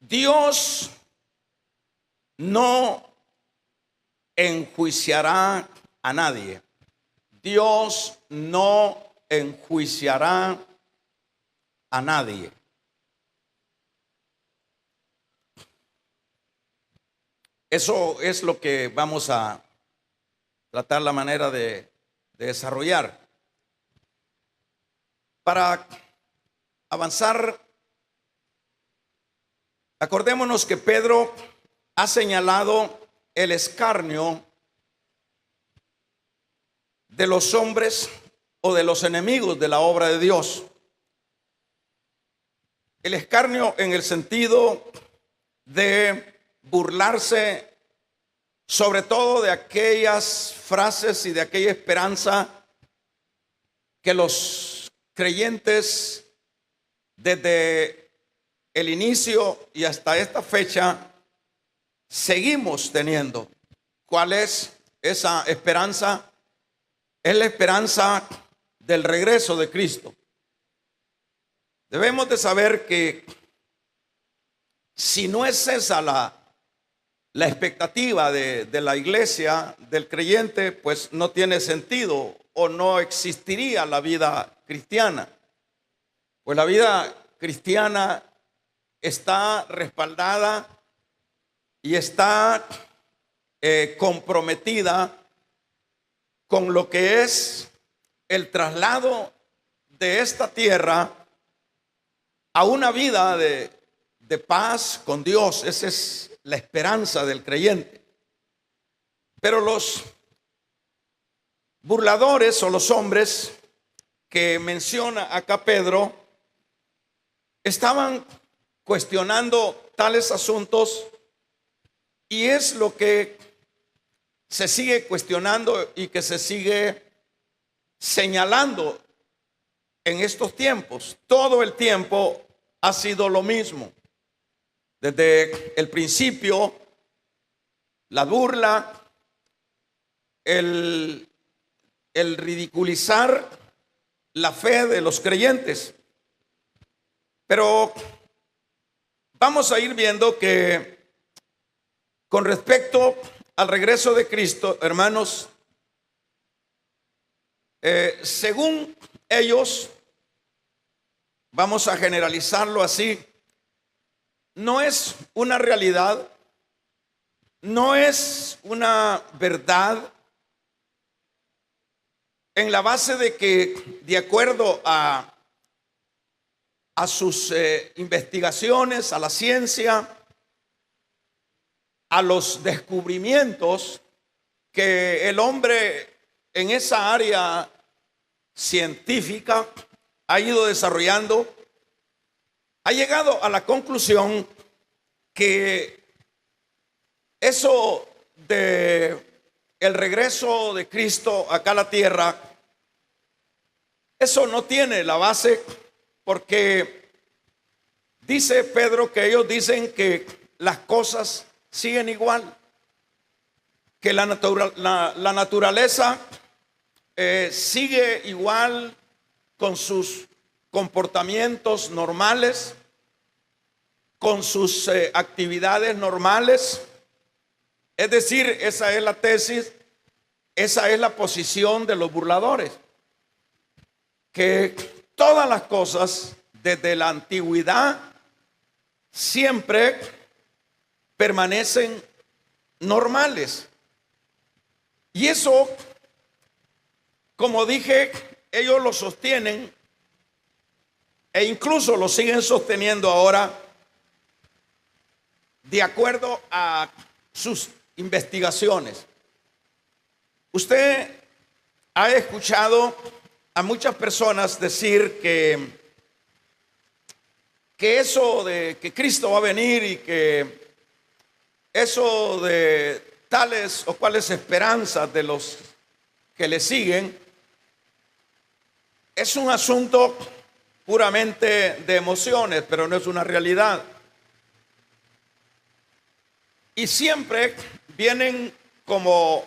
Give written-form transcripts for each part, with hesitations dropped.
Dios no enjuiciará a nadie. Dios no enjuiciará a nadie. Eso es lo que vamos a tratar la manera de desarrollar. Para avanzar, acordémonos que Pedro ha señalado el escarnio de los hombres o de los enemigos de la obra de Dios. El escarnio en el sentido de burlarse sobre todo de aquellas frases y de aquella esperanza que los creyentes desde el inicio y hasta esta fecha seguimos teniendo. ¿Cuál es esa esperanza? Es la esperanza del regreso de Cristo. Debemos de saber que si no es esa la expectativa de la iglesia, del creyente, pues no tiene sentido o no existiría la vida cristiana. Pues la vida cristiana está respaldada y está comprometida con lo que es el traslado de esta tierra a una vida de paz con Dios. Esa es la esperanza del creyente. Pero los burladores o los hombres que menciona acá Pedro estaban cuestionando tales asuntos, y es lo que se sigue cuestionando y que se sigue señalando en estos tiempos. Todo el tiempo ha sido lo mismo. Desde el principio, la burla, el ridiculizar la fe de los creyentes. Pero vamos a ir viendo que con respecto al regreso de Cristo, hermanos, según ellos, vamos a generalizarlo así, no es una realidad, no es una verdad, en la base de que, de acuerdo a sus investigaciones, a la ciencia, a los descubrimientos que el hombre en esa área científica ha ido desarrollando, ha llegado a la conclusión que eso de el regreso de Cristo acá a la tierra, eso no tiene la base, porque dice Pedro que ellos dicen que las cosas siguen igual, que la naturaleza sigue igual con sus comportamientos normales, con sus actividades normales. Es decir, esa es la tesis, esa es la posición de los burladores, que todas las cosas desde la antigüedad siempre permanecen normales. Y eso, como dije, ellos lo sostienen e incluso lo siguen sosteniendo ahora de acuerdo a sus investigaciones. Usted ha escuchado a muchas personas decir que eso de que Cristo va a venir y que eso de tales o cuales esperanzas de los que le siguen es un asunto puramente de emociones, pero no es una realidad. Y siempre vienen como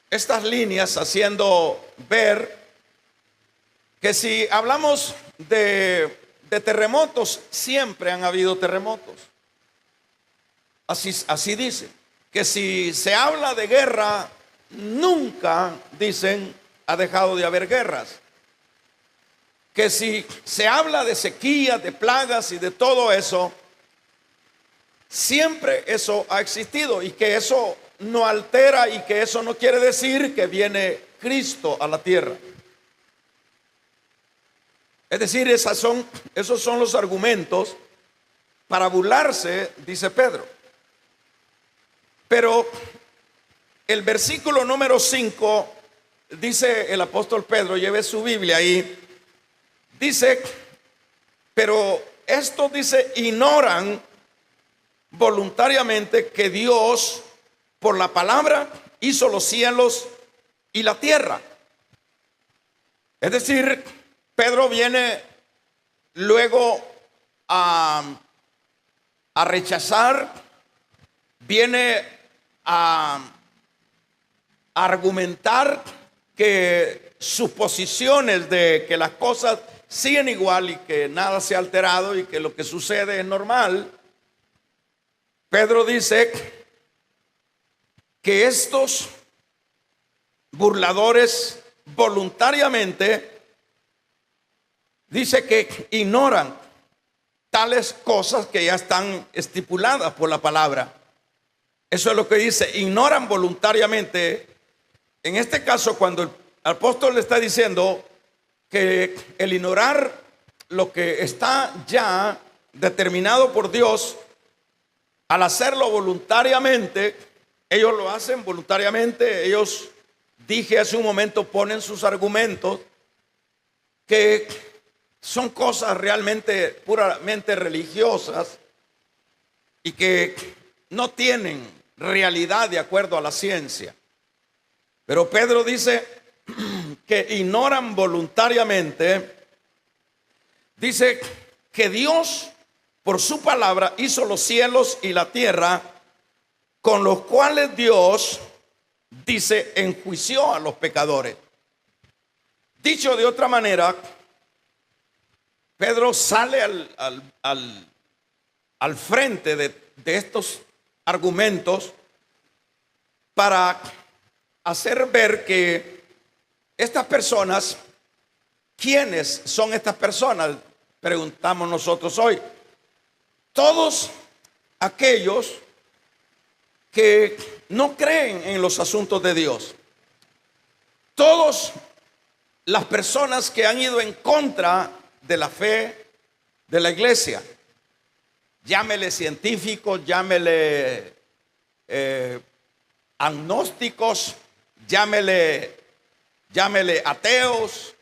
estas líneas haciendo ver que si hablamos de de terremotos, siempre han habido terremotos. Así dice, que si se habla de guerra, nunca, dicen, ha dejado de haber guerras. Que si se habla de sequías, de plagas y de todo eso, siempre eso ha existido, y que eso no altera, y que eso no quiere decir que viene Cristo a la tierra. Es decir, esos son los argumentos para burlarse, dice Pedro. Pero el versículo número 5, dice el apóstol Pedro, lleve su Biblia ahí, dice, pero estos, dice, ignoran voluntariamente que Dios, por la palabra, hizo los cielos y la tierra. Es decir, Pedro viene luego a rechazar, viene a argumentar que sus posiciones de que las cosas siguen igual y que nada se ha alterado y que lo que sucede es normal. Pedro dice que estos burladores voluntariamente, dice que ignoran tales cosas que ya están estipuladas por la palabra. Eso es lo que dice, ignoran voluntariamente. En este caso, cuando el apóstol le está diciendo que el ignorar lo que está ya determinado por Dios, al hacerlo voluntariamente, ellos lo hacen voluntariamente. Ellos, dije hace un momento, ponen sus argumentos que son cosas realmente puramente religiosas y que no tienen realidad de acuerdo a la ciencia. Pero Pedro dice que ignoran voluntariamente. Dice que Dios, por su palabra, hizo los cielos y la tierra, con los cuales Dios, dice, enjuició a los pecadores. Dicho de otra manera, Pedro sale al frente de estos argumentos para hacer ver que estas personas, ¿quiénes son estas personas? Preguntamos nosotros hoy. Todos aquellos que no creen en los asuntos de Dios. Todas las personas que han ido en contra de la fe de la iglesia. Llámele científicos, llámele agnósticos, llámele ateos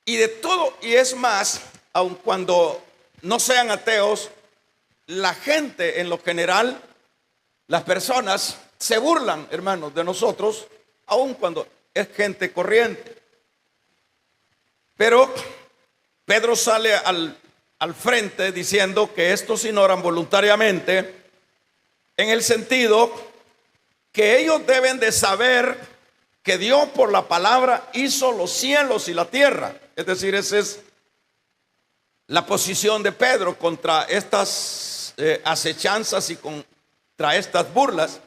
y de todo. Y es más, aun cuando no sean ateos, la gente en lo general, las personas se burlan, hermanos, de nosotros, aun cuando es gente corriente. Pero Pedro sale al frente diciendo que estos ignoran voluntariamente, en el sentido que ellos deben de saber que Dios, por la palabra, hizo los cielos y la tierra. Es decir, esa es la posición de Pedro contra estas acechanzas y contra estas burlas.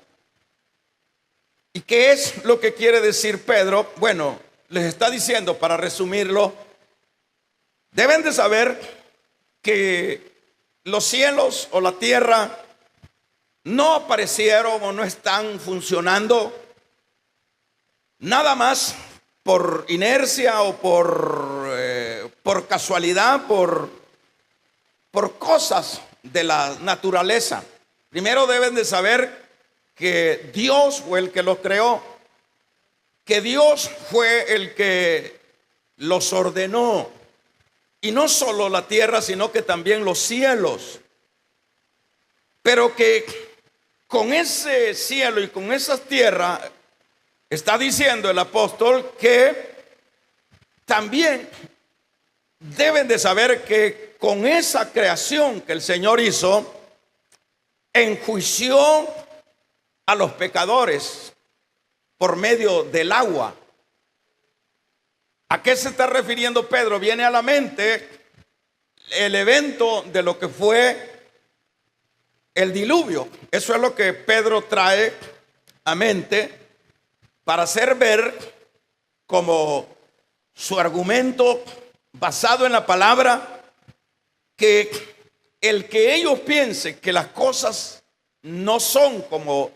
¿Y qué es lo que quiere decir Pedro? Bueno, les está diciendo, para resumirlo, deben de saber que los cielos o la tierra no aparecieron o no están funcionando nada más por inercia o por casualidad, por cosas de la naturaleza. Primero deben de saber que Dios fue el que los creó, que Dios fue el que los ordenó. Y no solo la tierra, sino que también los cielos. Pero que con ese cielo y con esa tierra, está diciendo el apóstol que también deben de saber que con esa creación que el Señor hizo, enjuició a los pecadores por medio del agua. ¿A qué se está refiriendo Pedro? Viene a la mente el evento de lo que fue el diluvio. Eso es lo que Pedro trae a mente para hacer ver como su argumento basado en la palabra, que el que ellos piensen que las cosas no son como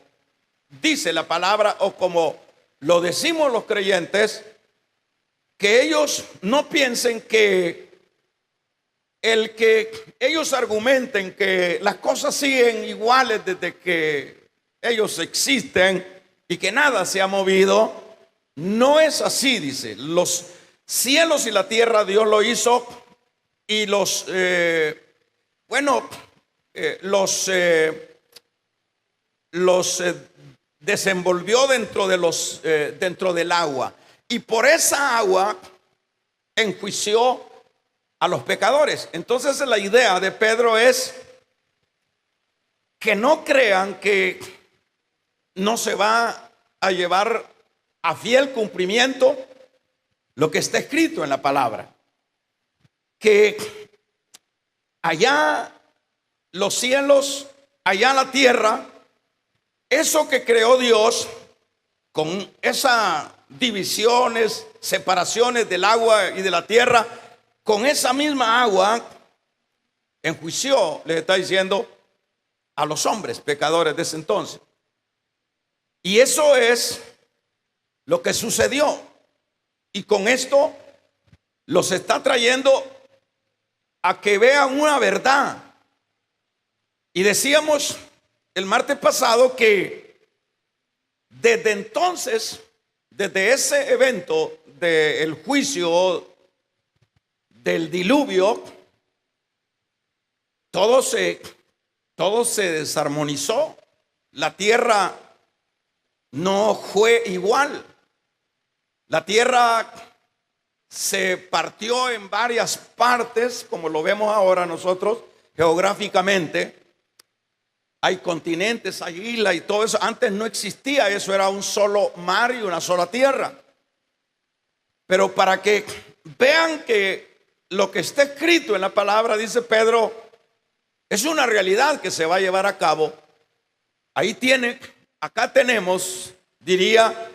dice la palabra o como lo decimos los creyentes, que ellos no piensen que el que ellos argumenten que las cosas siguen iguales desde que ellos existen y que nada se ha movido, no es así. Dice, los cielos y la tierra Dios lo hizo y los desenvolvió dentro del agua, y por esa agua enjuició a los pecadores. Entonces la idea de Pedro es que no crean que no se va a llevar a fiel cumplimiento lo que está escrito en la palabra, que allá los cielos, allá la tierra, eso que creó Dios con esas divisiones, separaciones del agua y de la tierra, con esa misma agua enjuició, les está diciendo, a los hombres pecadores de ese entonces. Y eso es lo que sucedió. Y con esto los está trayendo a que vean una verdad. Y decíamos el martes pasado que desde entonces, desde ese evento del juicio del diluvio, todo se desarmonizó. La tierra no fue igual. La tierra se partió en varias partes, como lo vemos ahora nosotros geográficamente. Hay continentes, hay islas y todo eso. Antes no existía eso, era un solo mar y una sola tierra. Pero para que vean que lo que está escrito en la palabra, dice Pedro, es una realidad que se va a llevar a cabo. Acá tenemos, diría,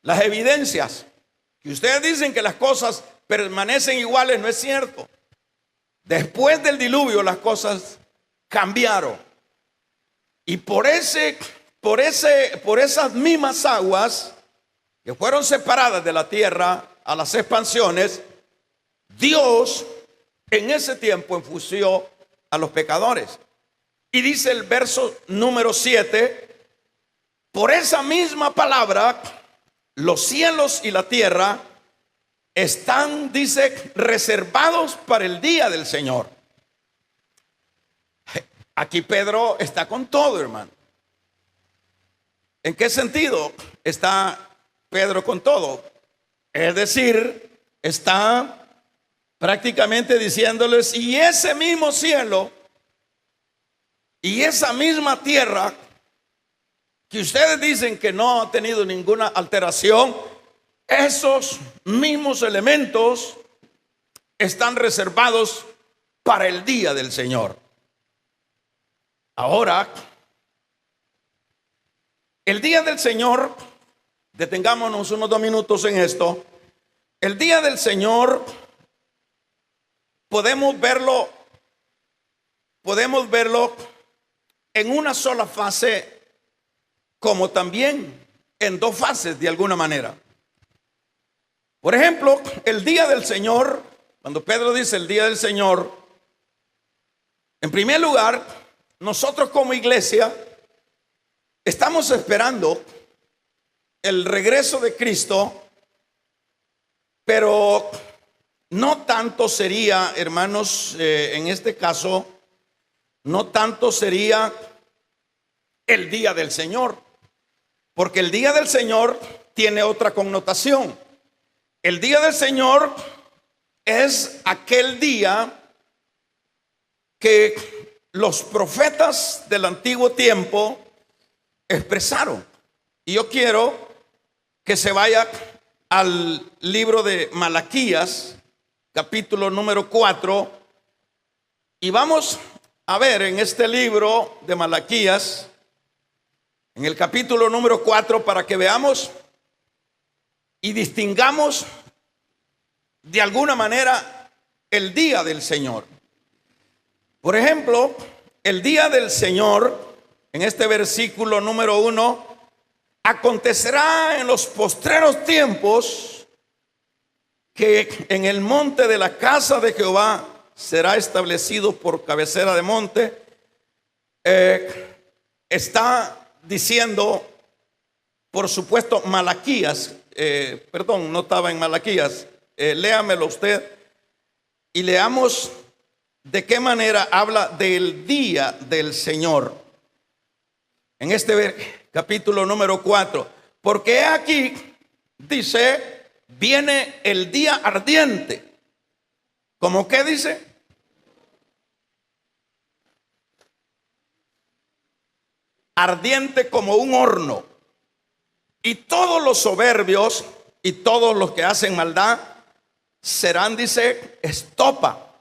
las evidencias. Que ustedes dicen que las cosas permanecen iguales, no es cierto. Después del diluvio las cosas cambiaron. Y por esas mismas aguas que fueron separadas de la tierra a las expansiones, Dios en ese tiempo enjuició a los pecadores. Y dice el verso número 7, por esa misma palabra, los cielos y la tierra están, dice, reservados para el día del Señor. Aquí Pedro está con todo, hermano. ¿En qué sentido está Pedro con todo? Es decir, está prácticamente diciéndoles, y ese mismo cielo y esa misma tierra que ustedes dicen que no ha tenido ninguna alteración, esos mismos elementos están reservados para el día del Señor. Ahora, el día del Señor, detengámonos unos 2 minutos en esto. El día del Señor podemos verlo en una sola fase, como también en 2 fases de alguna manera. Por ejemplo, el día del Señor, cuando Pedro dice el día del Señor, en primer lugar, nosotros como iglesia estamos esperando el regreso de Cristo, pero no tanto sería, hermanos, en este caso, no tanto sería el día del Señor, porque el día del Señor tiene otra connotación. El día del Señor es aquel día que los profetas del antiguo tiempo expresaron. Y yo quiero que se vaya al libro de Malaquías, capítulo número 4, Y vamos a ver en este libro de Malaquías, en el capítulo número 4, para que veamos y distingamos de alguna manera el día del Señor. Por ejemplo, el día del Señor, en este versículo número 1, acontecerá en los postreros tiempos que en el monte de la casa de Jehová será establecido por cabecera de monte. Está diciendo, por supuesto, Malaquías, perdón, no estaba en Malaquías, léamelo usted y leamos de qué manera habla del día del Señor. En este capítulo número 4, porque aquí dice, viene el día ardiente. ¿Cómo qué dice? Ardiente como un horno. Y todos los soberbios y todos los que hacen maldad serán, dice, estopa.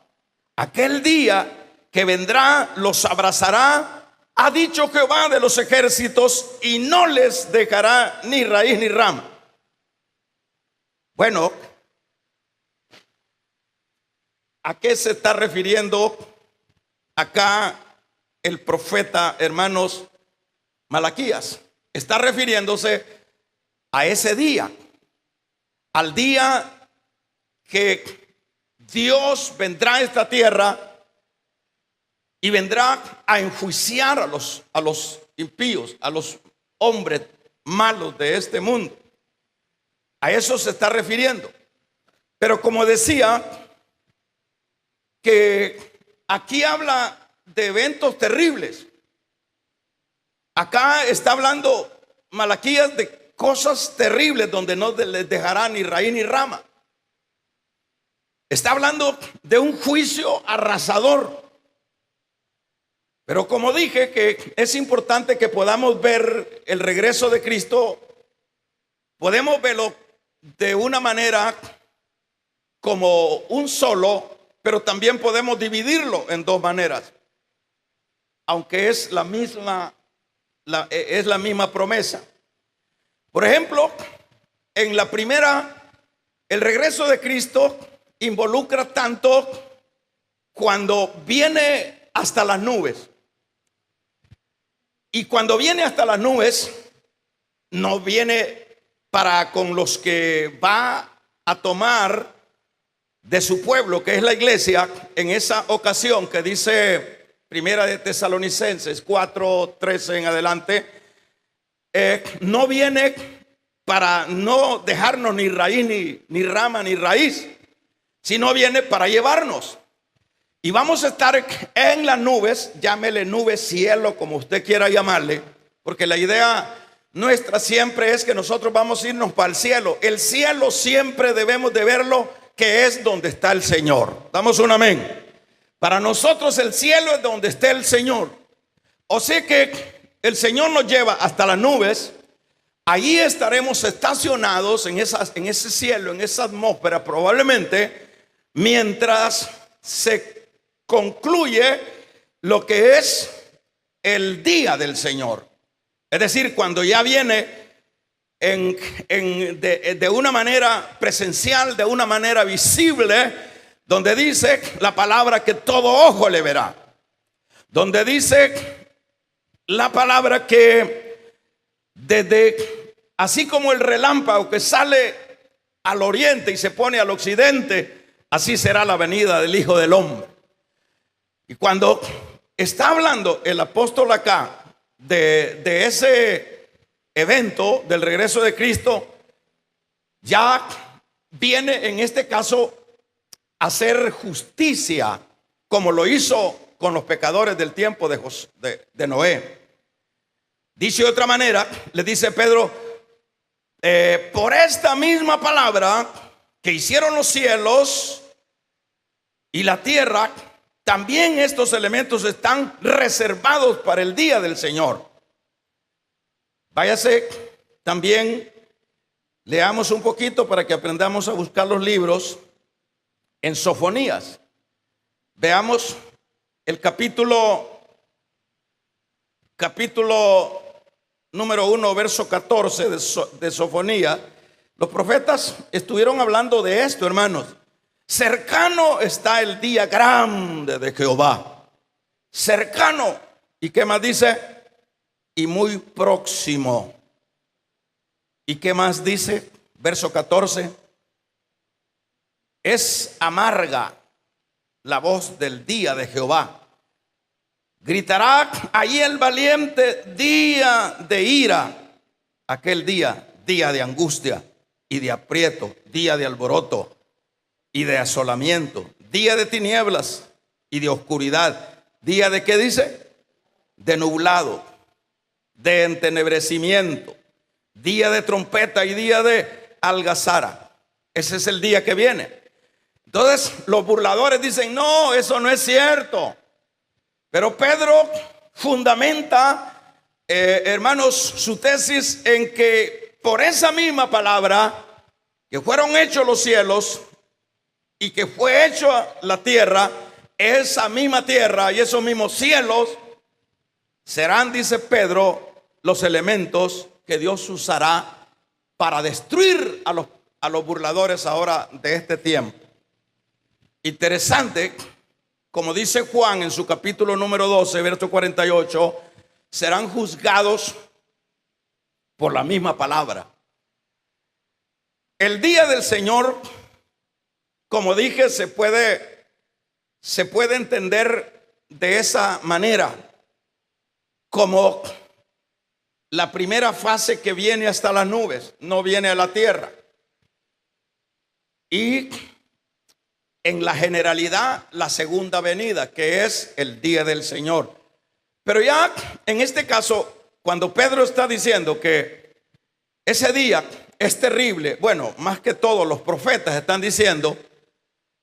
Aquel día que vendrá los abrazará, ha dicho Jehová de los ejércitos, y no les dejará ni raíz ni rama. Bueno, ¿a qué se está refiriendo acá el profeta, hermanos, Malaquías? Está refiriéndose a ese día, al día que Dios vendrá a esta tierra y vendrá a enjuiciar a los impíos, a los hombres malos de este mundo. A eso se está refiriendo. Pero como decía, que aquí habla de eventos terribles. Acá está hablando Malaquías de cosas terribles donde no les dejará ni raíz ni rama. Está hablando de un juicio arrasador. Pero como dije, que es importante que podamos ver el regreso de Cristo, podemos verlo de una manera como un solo, pero también podemos dividirlo en dos maneras, aunque es la misma promesa. Por ejemplo, en la primera, el regreso de Cristo involucra tanto cuando viene hasta las nubes. Y cuando viene hasta las nubes, no viene para con los que va a tomar de su pueblo, que es la iglesia, en esa ocasión que dice Primera de Tesalonicenses 4:13 en adelante, no viene para no dejarnos ni raíz, ni rama, ni raíz, sino viene para llevarnos. Y vamos a estar en las nubes, llámele nube, cielo, como usted quiera llamarle, porque la idea nuestra siempre es que nosotros vamos a irnos para el cielo. El cielo siempre debemos de verlo, que es donde está el Señor. Damos un amén. Para nosotros el cielo es donde está el Señor. O sea que el Señor nos lleva hasta las nubes. Allí estaremos estacionados en ese cielo, en esa atmósfera, probablemente, mientras se concluye lo que es el día del Señor. Es decir, cuando ya viene de una manera presencial, de una manera visible, donde dice la palabra que todo ojo le verá, donde dice la palabra que así como el relámpago que sale al oriente y se pone al occidente, así será la venida del Hijo del Hombre. Y cuando está hablando el apóstol acá de ese evento del regreso de Cristo, ya viene en este caso a hacer justicia, como lo hizo con los pecadores del tiempo de Noé. Dice de otra manera, le dice Pedro, por esta misma palabra que hicieron los cielos y la tierra, también estos elementos están reservados para el día del Señor. Váyase también, leamos un poquito para que aprendamos a buscar los libros en Sofonías. Veamos el capítulo número 1, verso 14 de Sofonía, los profetas estuvieron hablando de esto, hermanos. Cercano está el día grande de Jehová. Cercano. ¿Y qué más dice? Y muy próximo. ¿Y qué más dice? Verso 14. Es amarga la voz del día de Jehová. Gritará ahí el valiente, día de ira. Aquel día, día de angustia y de aprieto, día de alboroto y de asolamiento, día de tinieblas y de oscuridad. Día de, ¿qué dice? De nublado, de entenebrecimiento, día de trompeta y día de algazara. Ese es el día que viene. Entonces los burladores dicen, no, eso no es cierto. Pero Pedro fundamenta, hermanos, su tesis en que por esa misma palabra que fueron hechos los cielos y que fue hecha la tierra, esa misma tierra y esos mismos cielos serán, dice Pedro, los elementos que Dios usará para destruir a los burladores ahora de este tiempo. Interesante, como dice Juan en su capítulo número 12, verso 48, serán juzgados por la misma palabra. El día del Señor, como dije, se puede entender de esa manera, como la primera fase que viene hasta las nubes, no viene a la tierra. Y en la generalidad, la segunda venida, que es el día del Señor. Pero ya en este caso, cuando Pedro está diciendo que ese día es terrible, bueno, más que todos los profetas están diciendo,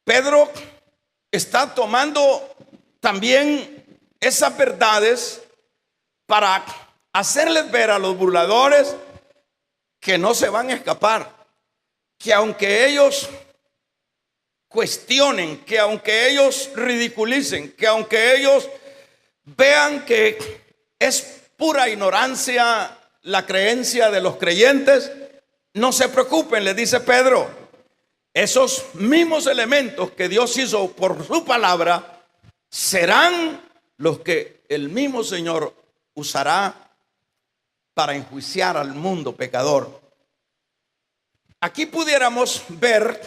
Pedro está tomando también esas verdades para hacerles ver a los burladores que no se van a escapar, que aunque ellos cuestionen, que aunque ellos ridiculicen, que aunque ellos vean que es pura ignorancia la creencia de los creyentes, no se preocupen, les dice Pedro. Esos mismos elementos que Dios hizo por su palabra serán los que el mismo Señor usará para enjuiciar al mundo pecador. Aquí pudiéramos ver,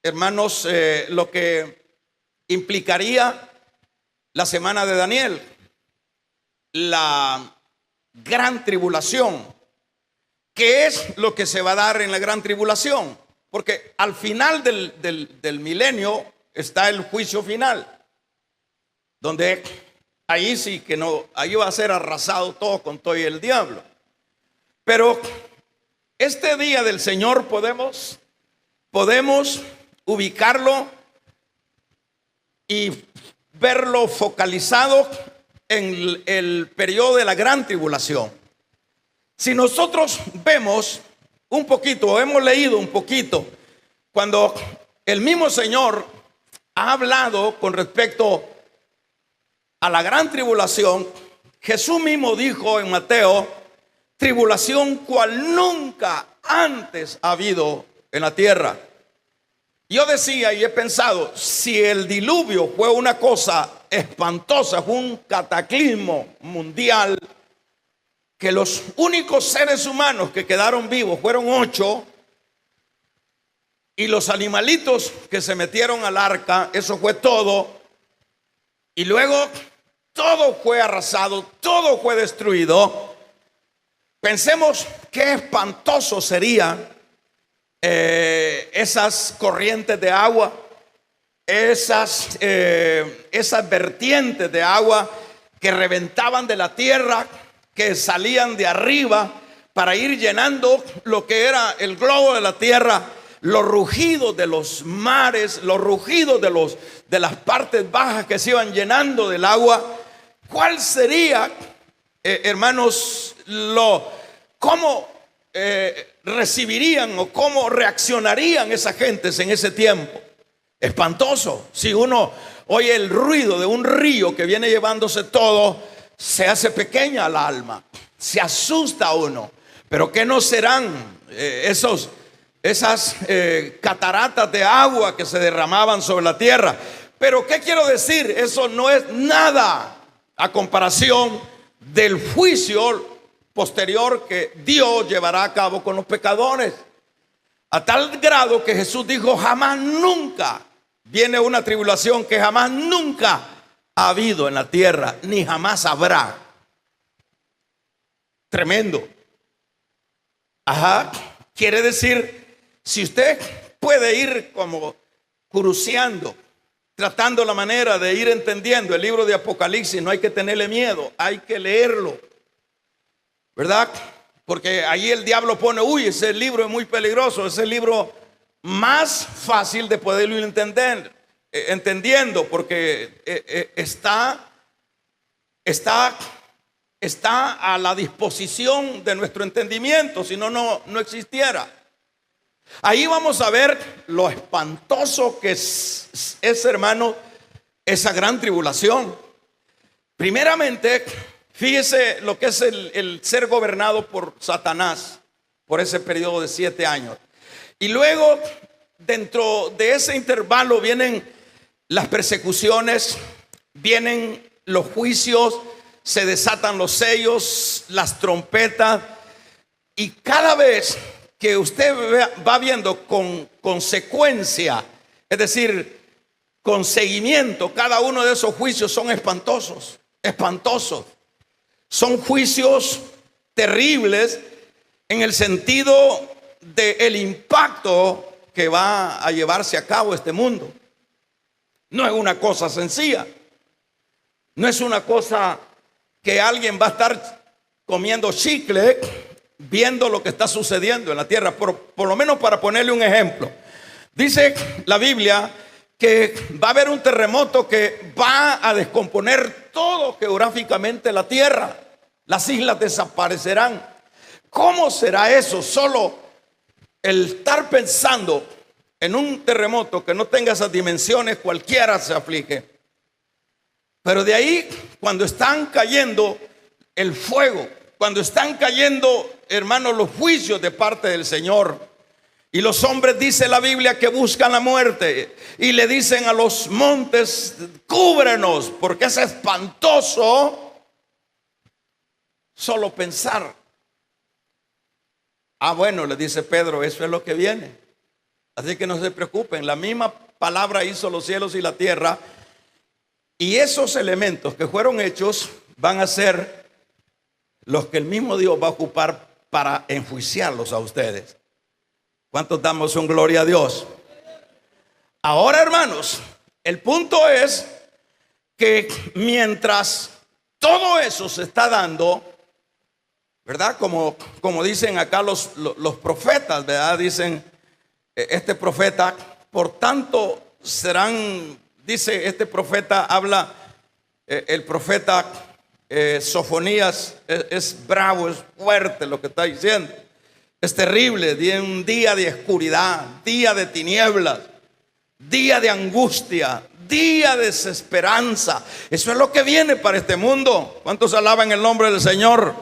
hermanos, lo que implicaría la semana de Daniel, la gran tribulación. ¿Qué es lo que se va a dar en la gran tribulación? Porque al final del milenio está el juicio final, donde ahí sí que no, ahí va a ser arrasado todo con todo y el diablo. Pero este día del Señor podemos ubicarlo y verlo focalizado en el periodo de la gran tribulación. Si nosotros vemos un poquito, hemos leído un poquito, cuando el mismo Señor ha hablado con respecto a la gran tribulación, Jesús mismo dijo en Mateo, tribulación cual nunca antes ha habido en la tierra. Yo decía y he pensado, si el diluvio fue una cosa espantosa, fue un cataclismo mundial, que los únicos seres humanos que quedaron vivos fueron 8, y los animalitos que se metieron al arca, eso fue todo, y luego todo fue arrasado, todo fue destruido. Pensemos qué espantoso sería esas corrientes de agua, esas vertientes de agua que reventaban de la tierra, que salían de arriba para ir llenando lo que era el globo de la tierra, los rugidos de los mares, los rugidos de las partes bajas que se iban llenando del agua. ¿Cuál sería, hermanos, cómo recibirían o cómo reaccionarían esas gentes en ese tiempo? Espantoso. Si uno oye el ruido de un río que viene llevándose todo, se hace pequeña al alma, se asusta a uno. Pero ¿qué no serán esas cataratas de agua que se derramaban sobre la tierra? Pero ¿qué quiero decir? Eso no es nada a comparación del juicio posterior que Dios llevará a cabo con los pecadores. A tal grado que Jesús dijo: jamás nunca viene una tribulación que jamás nunca ha habido en la tierra, ni jamás habrá. Tremendo. Ajá. Quiere decir, si usted puede ir como cruceando, tratando la manera de ir entendiendo el libro de Apocalipsis, no hay que tenerle miedo, hay que leerlo, ¿verdad? Porque ahí el diablo pone: uy, ese libro es muy peligroso, ese libro más fácil de poderlo entendiendo, porque está a la disposición de nuestro entendimiento, si no, no existiera. Ahí vamos a ver lo espantoso que es, hermano, esa gran tribulación. Primeramente, fíjese lo que es el ser gobernado por Satanás por ese periodo de 7 años. Y luego, dentro de ese intervalo, vienen las persecuciones, vienen los juicios, se desatan los sellos, las trompetas. Y cada vez que usted va viendo con consecuencia, es decir, con seguimiento, cada uno de esos juicios son espantosos, espantosos. Son juicios terribles en el sentido del impacto que va a llevarse a cabo este mundo. No es una cosa sencilla, no es una cosa que alguien va a estar comiendo chicle viendo lo que está sucediendo en la tierra. Por lo menos, para ponerle un ejemplo, dice la Biblia que va a haber un terremoto que va a descomponer todo geográficamente la tierra. Las islas desaparecerán. ¿Cómo será eso? Solo el estar pensando en un terremoto que no tenga esas dimensiones, cualquiera se aflige. Pero de ahí, cuando están cayendo el fuego, cuando están cayendo, hermanos, los juicios de parte del Señor, y los hombres, dice la Biblia, que buscan la muerte y le dicen a los montes: cúbrenos, porque es espantoso solo pensar. Bueno, le dice Pedro, eso es lo que viene, así que no se preocupen. La misma palabra hizo los cielos y la tierra, y esos elementos que fueron hechos van a ser los que el mismo Dios va a ocupar para enjuiciarlos a ustedes. ¿Cuántos damos un gloria a Dios? Ahora, hermanos, el punto es que mientras todo eso se está dando, ¿verdad? Como dicen acá los profetas, ¿verdad? Dicen, este profeta, por tanto serán, dice este profeta, habla el profeta Sofonías, es bravo, es fuerte lo que está diciendo. Es terrible, un día de oscuridad, día de tinieblas, día de angustia, día de desesperanza. Eso es lo que viene para este mundo. ¿Cuántos alaban el nombre del Señor?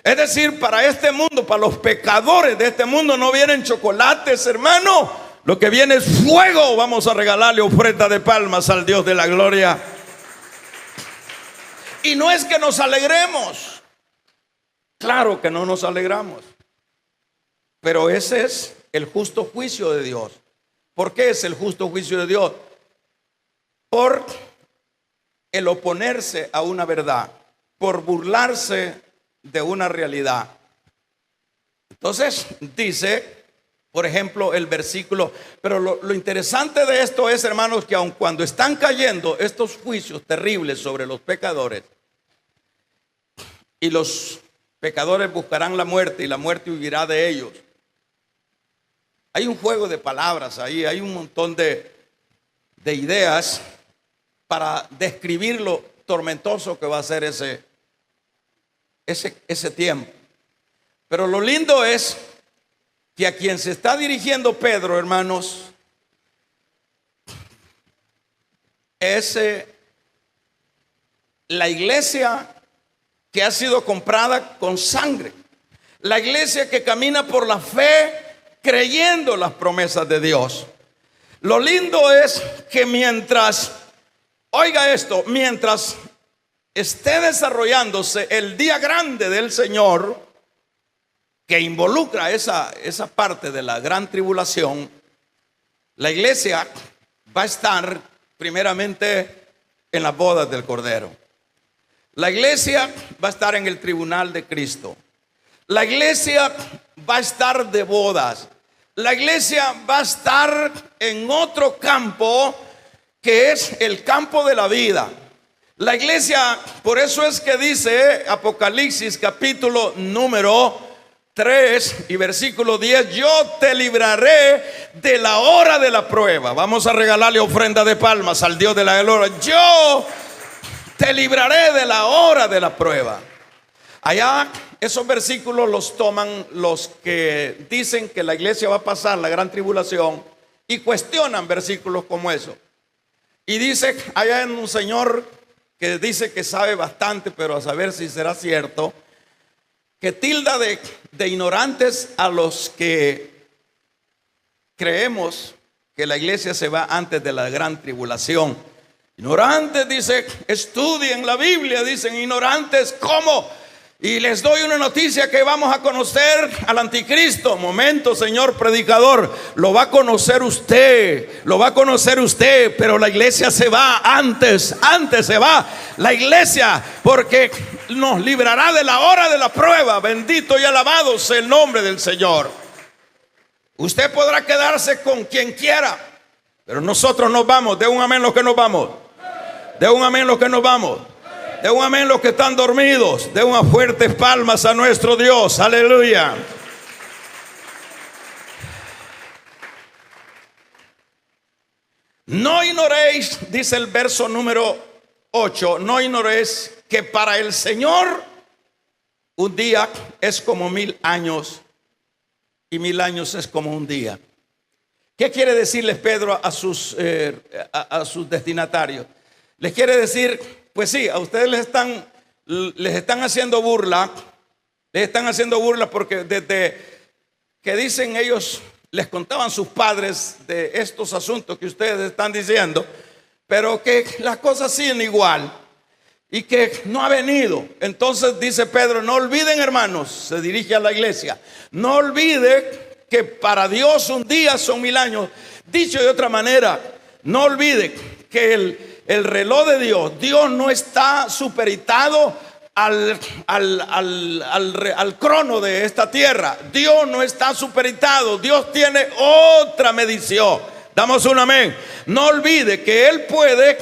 Es decir, para este mundo, para los pecadores de este mundo, no vienen chocolates, hermano. Lo que viene es fuego. Vamos a regalarle ofrenda de palmas al Dios de la gloria. Y no es que nos alegremos. Claro que no nos alegramos. Pero ese es el justo juicio de Dios. ¿Por qué es el justo juicio de Dios? Por el oponerse a una verdad, por burlarse de una realidad. Entonces dice, por ejemplo, el versículo, pero lo interesante de esto es, hermanos, que aun cuando están cayendo estos juicios terribles sobre los pecadores, y los pecadores buscarán la muerte y la muerte huirá de ellos, hay un juego de palabras ahí, hay un montón de ideas para describir lo tormentoso que va a ser ese tiempo. Pero lo lindo es que a quien se está dirigiendo Pedro, hermanos, es la iglesia que ha sido comprada con sangre. La iglesia que camina por la fe creyendo las promesas de Dios. Lo lindo es que mientras, oiga esto, mientras esté desarrollándose el día grande del Señor, que involucra esa parte de la gran tribulación, la iglesia va a estar primeramente en las bodas del Cordero. La iglesia va a estar en el tribunal de Cristo. La iglesia va a estar de bodas. La iglesia va a estar en otro campo que es el campo de la vida. La iglesia, por eso es que dice Apocalipsis capítulo número 3 y versículo 10: yo te libraré de la hora de la prueba. Vamos a regalarle ofrenda de palmas al Dios de la gloria. Yo te libraré de la hora de la prueba. Allá esos versículos los toman los que dicen que la iglesia va a pasar la gran tribulación y cuestionan versículos como eso. Y dice, allá en un señor que dice que sabe bastante, pero a saber si será cierto, que tilda de ignorantes a los que creemos que la iglesia se va antes de la gran tribulación. Ignorantes, dice, estudien la Biblia, dicen ignorantes, ¿cómo? Y les doy una noticia que vamos a conocer al anticristo. Momento, señor predicador, lo va a conocer usted, lo va a conocer usted, pero la iglesia se va antes se va la iglesia, porque nos librará de la hora de la prueba. Bendito y alabado sea el nombre del Señor. Usted podrá quedarse con quien quiera, pero nosotros nos vamos. De un amén los que nos vamos. De un amén los que nos vamos. De un amén los que están dormidos. De unas fuertes palmas a nuestro Dios. Aleluya. No ignoréis, dice el verso número 8, no ignoréis que para el Señor un día es como 1000 años y 1000 años es como un día. ¿Qué quiere decirles Pedro a sus destinatarios? Les quiere decir, pues sí, a ustedes les están haciendo burla. Les están haciendo burla porque desde que dicen ellos, les contaban sus padres de estos asuntos que ustedes están diciendo, pero que las cosas siguen igual y que no ha venido. Entonces dice Pedro, no olviden, hermanos, se dirige a la iglesia, no olviden que para Dios un día son 1000 años. Dicho de otra manera, no olviden que el reloj de Dios no está supeditado al crono de esta tierra. Dios no está supeditado. Dios tiene otra medición. Damos un amén. No olvide que Él puede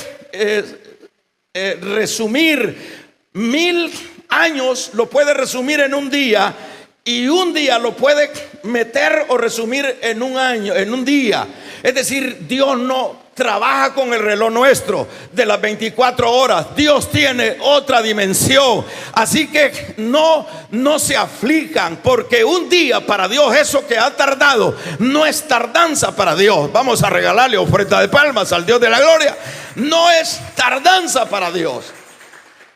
resumir 1000 años, lo puede resumir en un día, y un día lo puede meter o resumir en un año, en un día. Es decir, Dios no trabaja con el reloj nuestro de las 24 horas. Dios tiene otra dimensión. Así que no se aflijan, porque un día para Dios, eso que ha tardado, no es tardanza para Dios. Vamos a regalarle ofrenda de palmas al Dios de la gloria. No es tardanza para Dios.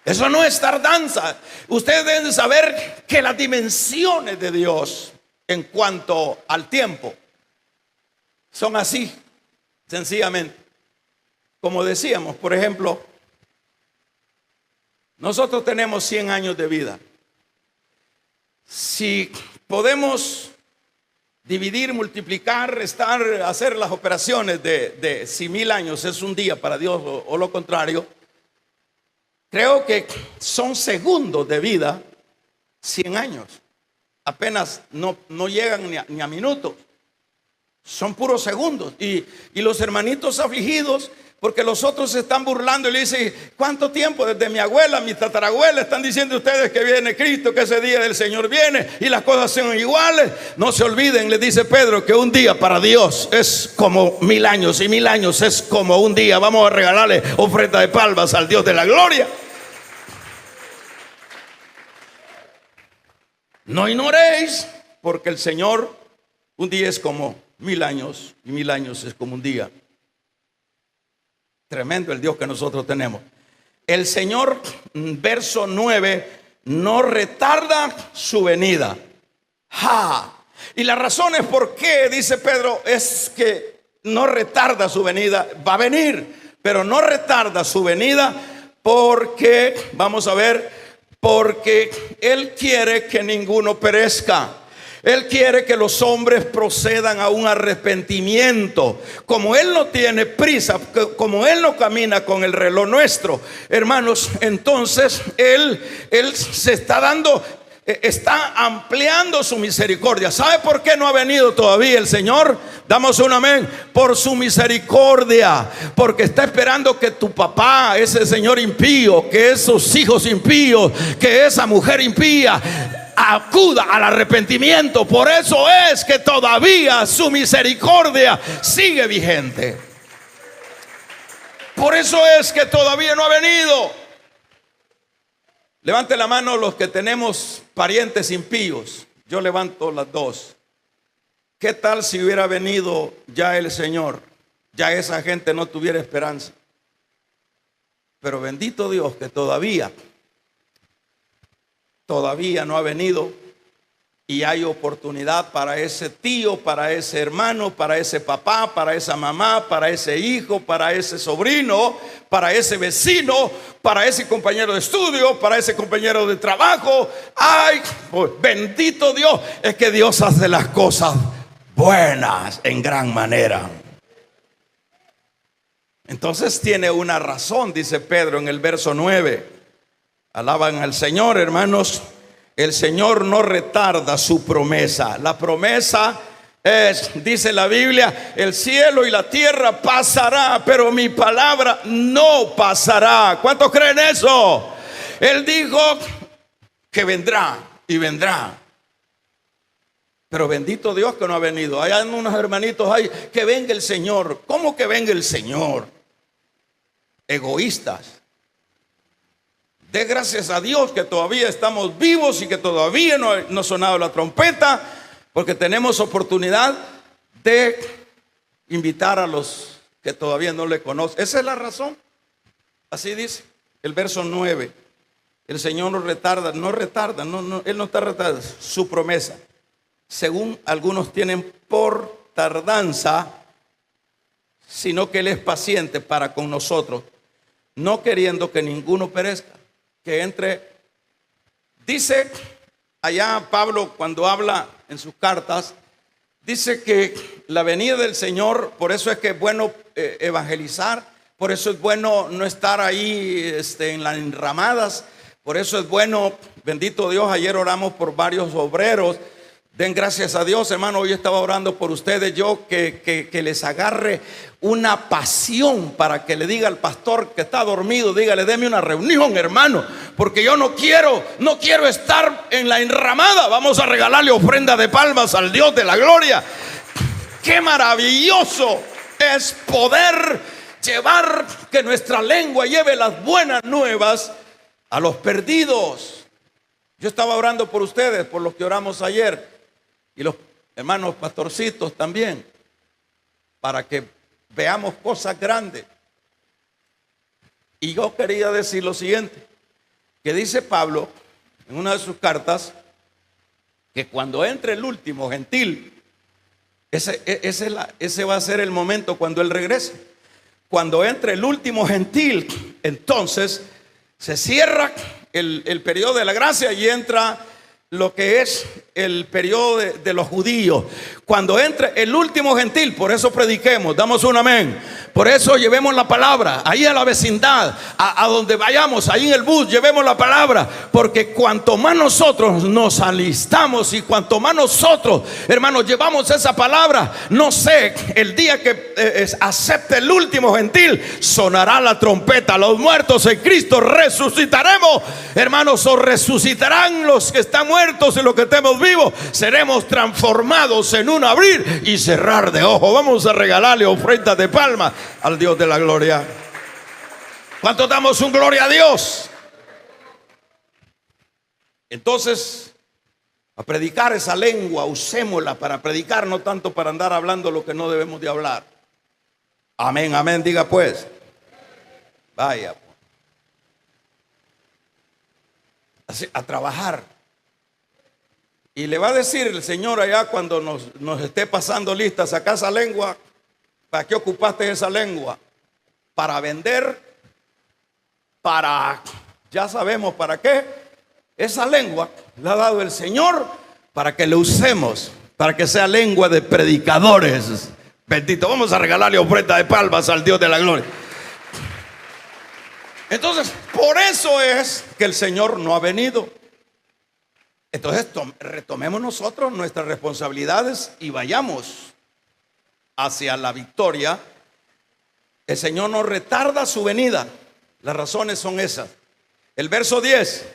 Eso no es tardanza. Ustedes deben saber que las dimensiones de Dios en cuanto al tiempo son así, sencillamente. Como decíamos, por ejemplo, nosotros tenemos 100 años de vida. Si podemos dividir, multiplicar, restar, hacer las operaciones de si 1000 años es un día para Dios o lo contrario, creo que son segundos de vida 100 años. Apenas no llegan ni a minutos. Son puros segundos. Y los hermanitos afligidos, porque los otros se están burlando y le dicen, ¿cuánto tiempo? Desde mi abuela, mi tatarabuela, están diciendo ustedes que viene Cristo, que ese día del Señor viene y las cosas son iguales. No se olviden, les dice Pedro, que un día para Dios es como 1000 años y 1000 años es como un día. Vamos a regalarle ofrenda de palmas al Dios de la gloria. No ignoréis, porque el Señor un día es como 1000 años y 1000 años es como un día. Tremendo el Dios que nosotros tenemos. El Señor, verso 9, no retarda su venida. Y la razón es por qué, dice Pedro, es que no retarda su venida. Va a venir, pero no retarda su venida porque, vamos a ver, porque Él quiere que ninguno perezca. Él quiere que los hombres procedan a un arrepentimiento. Como Él no tiene prisa, como Él no camina con el reloj nuestro, hermanos, entonces Él se está dando, está ampliando su misericordia. ¿Sabe por qué no ha venido todavía el Señor? Damos un amén. Por su misericordia, porque está esperando que tu papá, ese señor impío, que esos hijos impíos, que esa mujer impía, acuda al arrepentimiento. Por eso es que todavía su misericordia sigue vigente. Por eso es que todavía no ha venido. Levante la mano los que tenemos parientes impíos. Yo levanto las dos. ¿Qué tal si hubiera venido ya el Señor? Ya esa gente no tuviera esperanza. Pero bendito Dios que todavía no ha venido, y hay oportunidad para ese tío, para ese hermano, para ese papá, para esa mamá, para ese hijo, para ese sobrino, para ese vecino, para ese compañero de estudio, para ese compañero de trabajo. Ay, pues, bendito Dios, es que Dios hace las cosas buenas en gran manera. Entonces tiene una razón, dice Pedro en el verso 9. Alaban al Señor, hermanos. El Señor no retarda su promesa. La promesa es, dice la Biblia, el cielo y la tierra pasará, pero mi palabra no pasará. ¿Cuántos creen eso? Él dijo que vendrá y vendrá. Pero bendito Dios que no ha venido. Hay unos hermanitos ahí, que venga el Señor. ¿Cómo que venga el Señor? Egoístas. De gracias a Dios que todavía estamos vivos y que todavía no ha sonado la trompeta, porque tenemos oportunidad de invitar a los que todavía no le conocen. Esa es la razón. Así dice el verso 9. El Señor no retarda, Él no está retardando su promesa. Según algunos tienen por tardanza, sino que Él es paciente para con nosotros, no queriendo que ninguno perezca, que entre. Dice allá Pablo cuando habla en sus cartas, dice que la venida del Señor, por eso es que es bueno evangelizar, por eso es bueno no estar ahí en las enramadas, por eso es bueno, bendito Dios, ayer oramos por varios obreros. Den gracias a Dios, hermano. Hoy estaba orando por ustedes, que les agarre una pasión para que le diga al pastor que está dormido, dígale, deme una reunión, hermano, porque yo no quiero estar en la enramada. Vamos a regalarle ofrenda de palmas al Dios de la gloria. Qué maravilloso es poder llevar, que nuestra lengua lleve las buenas nuevas a los perdidos. Yo estaba orando por ustedes, por los que oramos ayer, y los hermanos pastorcitos también, para que veamos cosas grandes. Y yo quería decir lo siguiente, que dice Pablo en una de sus cartas, que cuando entre el último gentil, ese va a ser el momento cuando Él regrese. Cuando entre el último gentil, entonces se cierra el periodo de la gracia y entra lo que es el periodo de los judíos. Cuando entre el último gentil, por eso prediquemos, damos un amén. Por eso llevemos la palabra ahí a la vecindad, a donde vayamos, ahí en el bus, llevemos la palabra. Porque cuanto más nosotros nos alistamos y cuanto más nosotros, hermanos, llevamos esa palabra, no sé, el día que acepte el último gentil, sonará la trompeta. Los muertos en Cristo resucitaremos, hermanos, o resucitarán los que están muertos y los que estemos vivos. Seremos transformados en un abrir y cerrar de ojos. Vamos a regalarle ofrendas de palmas al Dios de la gloria. ¿Cuánto damos un gloria a Dios? Entonces, a predicar esa lengua, usémosla para predicar, no tanto para andar hablando lo que no debemos de hablar. Amén, amén, diga pues. Vaya, así, a trabajar. Y le va a decir el Señor allá cuando nos esté pasando lista: saca esa lengua. ¿Para qué ocupaste esa lengua? Para vender, ya sabemos para qué. Esa lengua la ha dado el Señor para que la usemos, para que sea lengua de predicadores. Bendito, vamos a regalarle ofrenda de palmas al Dios de la gloria. Entonces, por eso es que el Señor no ha venido. Entonces, retomemos nosotros nuestras responsabilidades y vayamos hacia la victoria. El Señor no retarda su venida. Las razones son esas. El verso 10: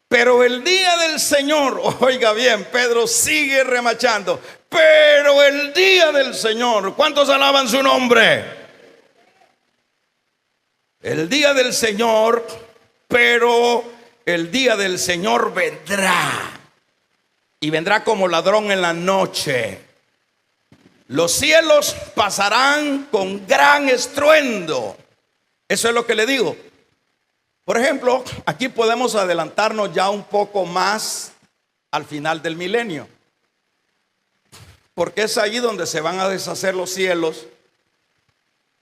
pero el día del Señor, oiga bien, Pedro sigue remachando, pero el día del Señor, ¿cuántos alaban su nombre? El día del Señor, pero el día del Señor vendrá, y vendrá como ladrón en la noche. Los cielos pasarán con gran estruendo. Eso es lo que le digo. Por ejemplo, aquí podemos adelantarnos ya un poco más al final del milenio, porque es ahí donde se van a deshacer los cielos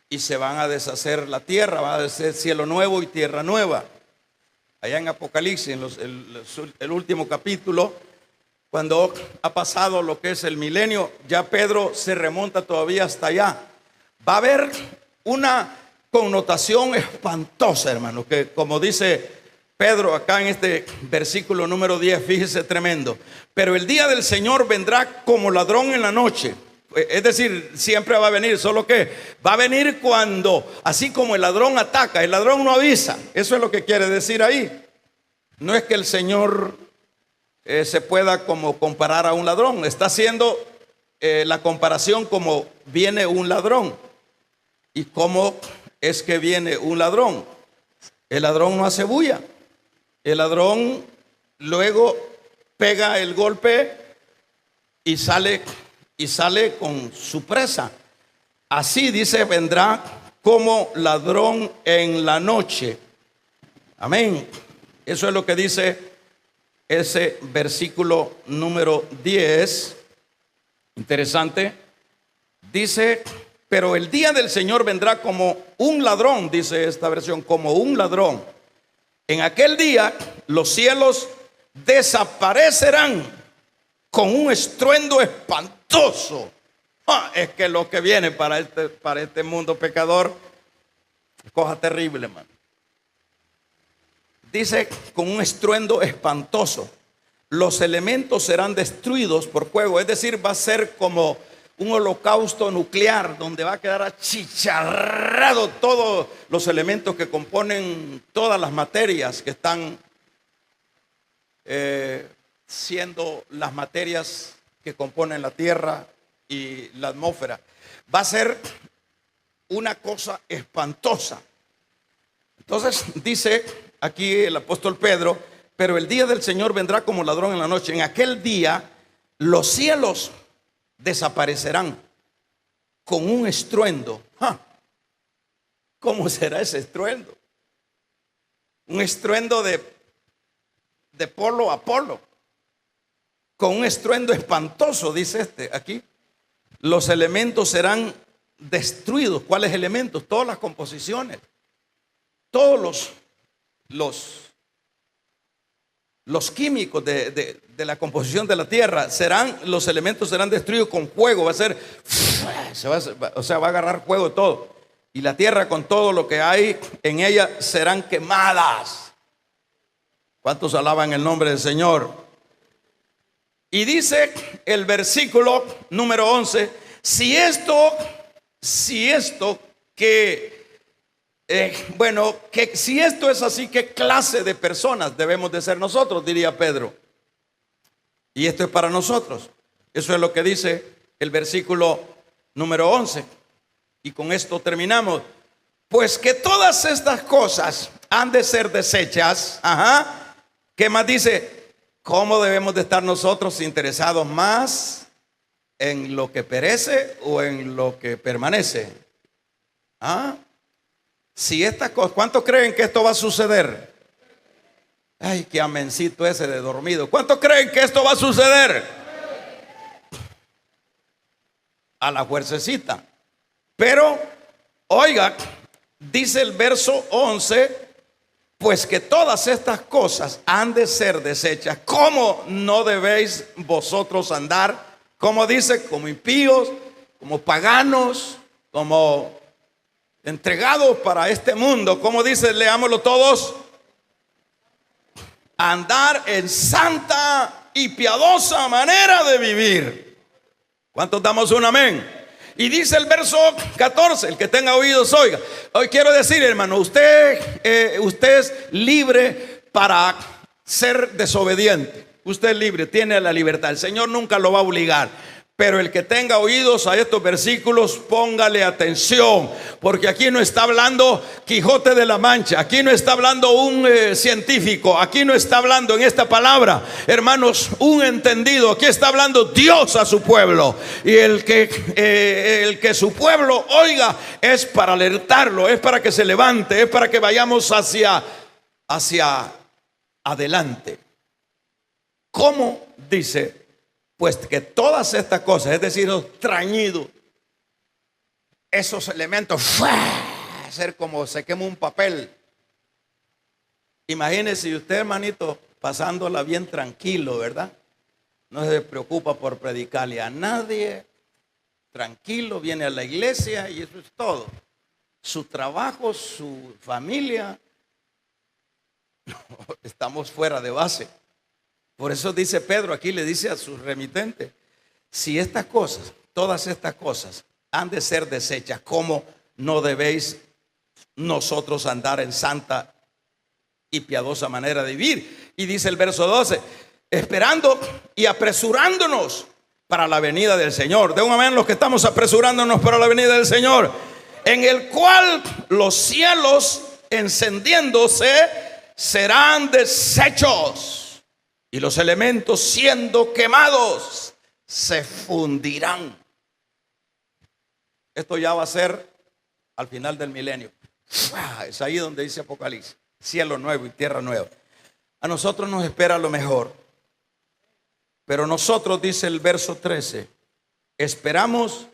y se van a deshacer la tierra. Va a ser cielo nuevo y tierra nueva. Allá en Apocalipsis, en el último capítulo, cuando ha pasado lo que es el milenio, ya Pedro se remonta todavía hasta allá. Va a haber una connotación espantosa, hermano, que como dice Pedro acá en este versículo número 10, fíjese, tremendo. Pero el día del Señor vendrá como ladrón en la noche. Es decir, siempre va a venir, solo que va a venir cuando, así como el ladrón ataca, el ladrón no avisa. Eso es lo que quiere decir ahí. No es que el Señor se pueda como comparar a un ladrón. Está haciendo la comparación como viene un ladrón. ¿Y cómo es que viene un ladrón? El ladrón no hace bulla. El ladrón luego pega el golpe y sale con su presa. Así dice, vendrá como ladrón en la noche. Amén. Eso es lo que dice ese versículo número 10. Interesante. Dice: pero el día del Señor vendrá como un ladrón, dice esta versión, como un ladrón. En aquel día los cielos desaparecerán con un estruendo espantoso. Es que lo que viene para este mundo pecador es cosa terrible, hermano. Dice: con un estruendo espantoso. Los elementos serán destruidos por fuego. Es decir, va a ser como un holocausto nuclear, donde va a quedar achicharrado todos los elementos que componen todas las materias que están siendo las materias que componen la tierra y la atmósfera. Va a ser una cosa espantosa. Entonces dice aquí el apóstol Pedro: pero el día del Señor vendrá como ladrón en la noche. En aquel día los cielos desaparecerán con un estruendo. ¿Cómo será ese estruendo? Un estruendo de polo a polo, con un estruendo espantoso, dice aquí. Los elementos serán destruidos. ¿Cuáles elementos? Todas las composiciones, todos los químicos de la composición de la tierra, los elementos serán destruidos con fuego. Va a ser, va a agarrar fuego todo. Y la tierra con todo lo que hay en ella serán quemadas. ¿Cuántos alaban el nombre del Señor? Y dice el versículo número 11: si esto es así, ¿qué clase de personas debemos de ser nosotros? Diría Pedro. Y esto es para nosotros. Eso es lo que dice el versículo número 11. Y con esto terminamos. Pues que todas estas cosas han de ser desechas. ¿Qué más dice? ¿Cómo debemos de estar nosotros interesados más en lo que perece o en lo que permanece? Si esta cosa, ¿cuántos creen que esto va a suceder? Ay, qué amencito ese de dormido. ¿Cuántos creen que esto va a suceder? A la fuercecita. Pero, oiga, dice el verso 11, pues que todas estas cosas han de ser deshechas. ¿Cómo no debéis vosotros andar? Como dice, como impíos, como paganos, como entregados para este mundo. Como dice, leámoslo todos. Andar en santa y piadosa manera de vivir. ¿Cuántos damos un amén? Y dice el verso 14, el que tenga oídos oiga. Hoy quiero decir, hermano, usted es libre para ser desobediente. Usted es libre, tiene la libertad. El Señor nunca lo va a obligar. Pero el que tenga oídos a estos versículos, póngale atención, porque aquí no está hablando Quijote de la Mancha, aquí no está hablando un científico, aquí no está hablando en esta palabra, hermanos, un entendido. Aquí está hablando Dios a su pueblo, y el que su pueblo oiga es para alertarlo, es para que se levante, es para que vayamos hacia adelante. ¿Cómo dice? Pues que todas estas cosas, es decir, los trañidos, esos elementos, hacer como se quema un papel. Imagínese usted, hermanito, pasándola bien tranquilo, ¿verdad? No se preocupa por predicarle a nadie, tranquilo, viene a la iglesia y eso es todo. Su trabajo, su familia, estamos fuera de base. Por eso dice Pedro, aquí le dice a su remitente, si estas cosas, todas estas cosas han de ser deshechas, ¿cómo no debéis nosotros andar en santa y piadosa manera de vivir? Y dice el verso 12, esperando y apresurándonos para la venida del Señor. De un amén los que estamos apresurándonos para la venida del Señor, en el cual los cielos encendiéndose serán deshechos, y los elementos siendo quemados se fundirán. Esto ya va a ser al final del milenio. Es ahí donde dice Apocalipsis, cielo nuevo y tierra nueva. A nosotros nos espera lo mejor. Pero nosotros, dice el verso 13, esperamos,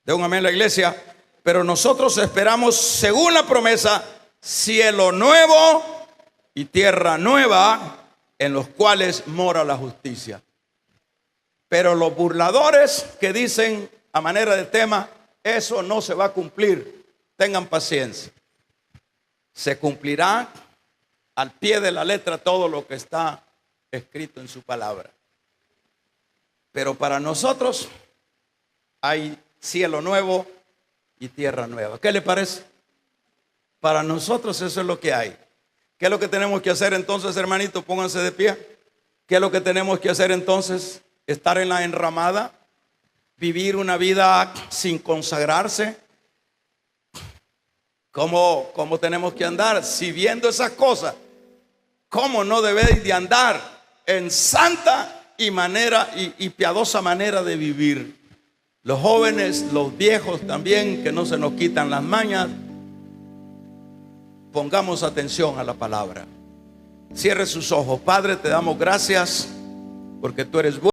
de un amén la iglesia, pero nosotros esperamos según la promesa, cielo nuevo y tierra nueva, en los cuales mora la justicia. Pero los burladores que dicen a manera de tema, eso no se va a cumplir, tengan paciencia. Se cumplirá al pie de la letra todo lo que está escrito en su palabra. Pero para nosotros hay cielo nuevo y tierra nueva. ¿Qué le parece? Para nosotros eso es lo que hay. ¿Qué es lo que tenemos que hacer entonces, hermanito? Pónganse de pie. ¿Qué es lo que tenemos que hacer entonces? Estar en la enramada, vivir una vida sin consagrarse. ¿Cómo tenemos que andar? Si viendo esas cosas, ¿cómo no debéis de andar en santa y piadosa manera de vivir? Los jóvenes, los viejos también, que no se nos quitan las mañas. Pongamos atención a la palabra. Cierre sus ojos. Padre, te damos gracias porque tú eres bueno.